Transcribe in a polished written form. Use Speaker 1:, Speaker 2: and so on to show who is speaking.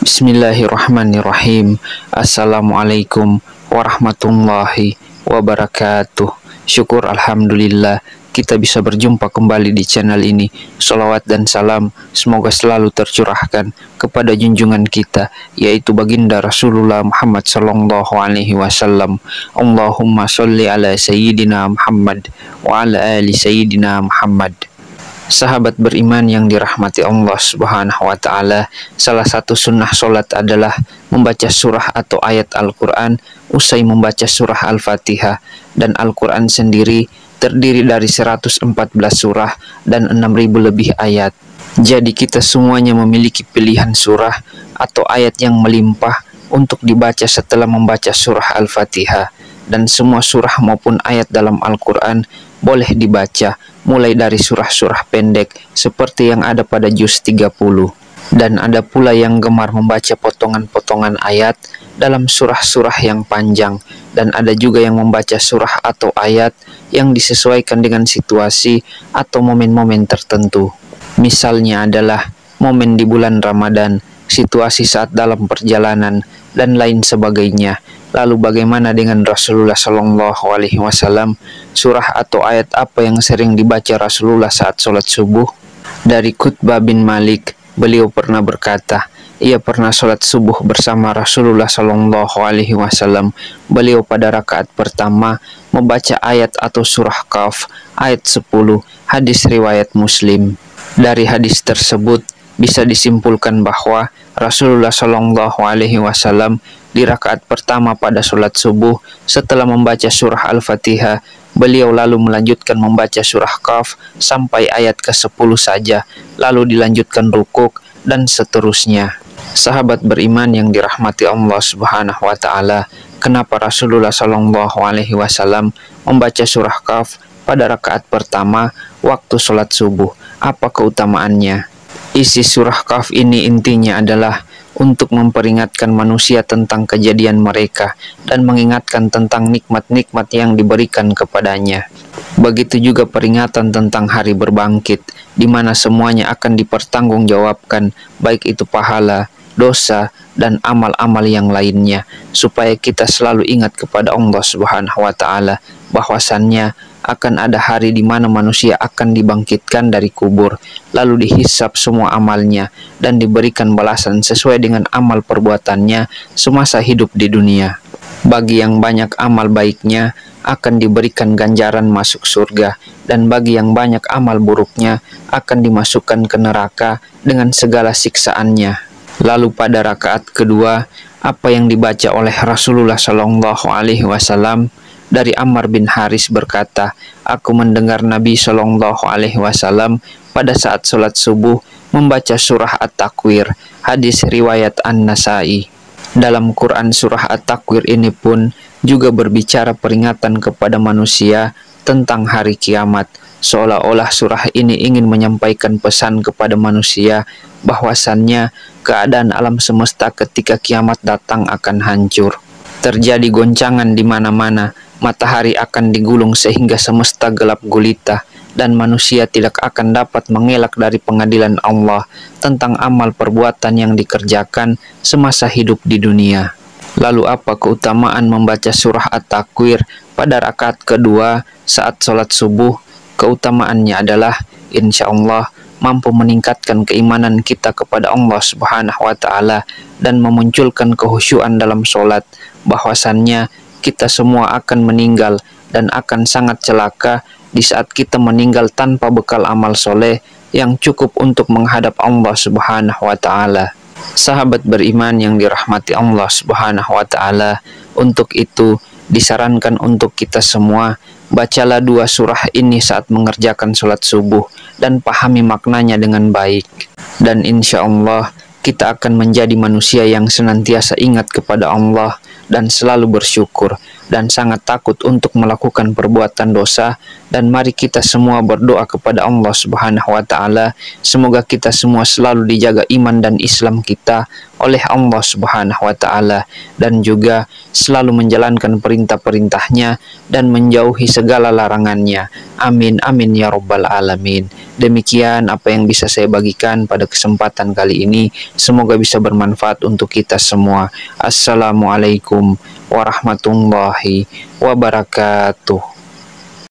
Speaker 1: Bismillahirrahmanirrahim. Assalamualaikum warahmatullahi wabarakatuh. Syukur alhamdulillah kita bisa berjumpa kembali di channel ini. Sholawat dan salam semoga selalu tercurahkan kepada junjungan kita, yaitu baginda Rasulullah Muhammad sallallahu alaihi wasallam. Allahumma sholli ala sayyidina Muhammad wa ala ali sayyidina Muhammad. Sahabat beriman yang dirahmati Allah Subhanahu wa Ta'ala, salah satu sunnah solat adalah membaca surah atau ayat Al-Quran usai membaca surah Al-Fatihah. Dan Al-Quran sendiri terdiri dari 114 surah dan 6.000 lebih ayat. Jadi kita semuanya memiliki pilihan surah atau ayat yang melimpah untuk dibaca setelah membaca surah Al-Fatihah. Dan semua surah maupun ayat dalam Al-Quran boleh dibaca, mulai dari surah-surah pendek seperti yang ada pada juz 30. Dan ada pula yang gemar membaca potongan-potongan ayat dalam surah-surah yang panjang. Dan ada juga yang membaca surah atau ayat yang disesuaikan dengan situasi atau momen-momen tertentu. Misalnya adalah momen di bulan Ramadan, situasi saat dalam perjalanan, dan lain sebagainya. Lalu bagaimana dengan Rasulullah Shallallahu Alaihi Wasallam? Surah atau ayat apa yang sering dibaca Rasulullah saat sholat subuh? Dari Qutbah bin Malik, beliau pernah berkata, ia pernah sholat subuh bersama Rasulullah Shallallahu Alaihi Wasallam. Beliau pada rakaat pertama membaca ayat atau surah Qaf, ayat 10, hadis riwayat Muslim. Dari hadis tersebut bisa disimpulkan bahwa Rasulullah Shallallahu Alaihi Wasallam di rakaat pertama pada sholat subuh setelah membaca surah Al-Fatihah, beliau lalu melanjutkan membaca surah Qaf sampai ayat ke-10 saja, lalu dilanjutkan rukuk dan seterusnya. Sahabat beriman yang dirahmati Allah Subhanahu wa Ta'ala, kenapa Rasulullah Shallallahu Alaihi Wasallam membaca surah Qaf pada rakaat pertama waktu sholat subuh? Apa keutamaannya? Isi surah Qaf ini intinya adalah untuk memperingatkan manusia tentang kejadian mereka dan mengingatkan tentang nikmat-nikmat yang diberikan kepadanya. Begitu juga peringatan tentang hari berbangkit, di mana semuanya akan dipertanggungjawabkan, baik itu pahala, dosa, dan amal-amal yang lainnya, supaya kita selalu ingat kepada Allah Subhanahu wa Ta'ala bahwasannya akan ada hari di mana manusia akan dibangkitkan dari kubur, lalu dihisap semua amalnya dan diberikan balasan sesuai dengan amal perbuatannya semasa hidup di dunia. Bagi yang banyak amal baiknya akan diberikan ganjaran masuk surga, dan bagi yang banyak amal buruknya akan dimasukkan ke neraka dengan segala siksaannya. Lalu pada rakaat kedua, apa yang dibaca oleh Rasulullah Shallallahu Alaihi Wasallam? Dari Ammar bin Haris berkata, aku mendengar Nabi Shallallahu Alaihi Wasallam pada saat sholat subuh membaca surah At-Takwir, hadis riwayat An-Nasai. Dalam Quran surah At-Takwir ini pun juga berbicara peringatan kepada manusia tentang hari kiamat, seolah-olah surah ini ingin menyampaikan pesan kepada manusia bahwasannya keadaan alam semesta ketika kiamat datang akan hancur. Terjadi goncangan di mana-mana, matahari akan digulung sehingga semesta gelap gulita, dan manusia tidak akan dapat mengelak dari pengadilan Allah tentang amal perbuatan yang dikerjakan semasa hidup di dunia. Lalu apa keutamaan membaca surah At-Takwir pada rakaat kedua saat sholat subuh? Keutamaannya adalah insya Allah mampu meningkatkan keimanan kita kepada Allah Subhanahu wa Ta'ala dan memunculkan kehusyuan dalam sholat, bahwasannya kita semua akan meninggal dan akan sangat celaka di saat kita meninggal tanpa bekal amal soleh yang cukup untuk menghadap Allah Subhanahu wa Ta'ala. Sahabat beriman yang dirahmati Allah Subhanahu wa Ta'ala, untuk itu disarankan untuk kita semua bacalah dua surah ini saat mengerjakan sholat subuh dan pahami maknanya dengan baik. Dan insya Allah kita akan menjadi manusia yang senantiasa ingat kepada Allah dan selalu bersyukur dan sangat takut untuk melakukan perbuatan dosa dan mari kita semua berdoa kepada Allah Subhanahu wa taala, semoga kita semua selalu dijaga iman dan Islam kita oleh Allah Subhanahu wa taala, dan juga selalu menjalankan perintah-perintahnya dan menjauhi segala larangannya. Amin amin ya rabbal alamin. Demikian apa yang bisa saya bagikan pada kesempatan kali ini, semoga bisa bermanfaat untuk kita semua. Assalamualaikum warahmatullahi wabarakatuh.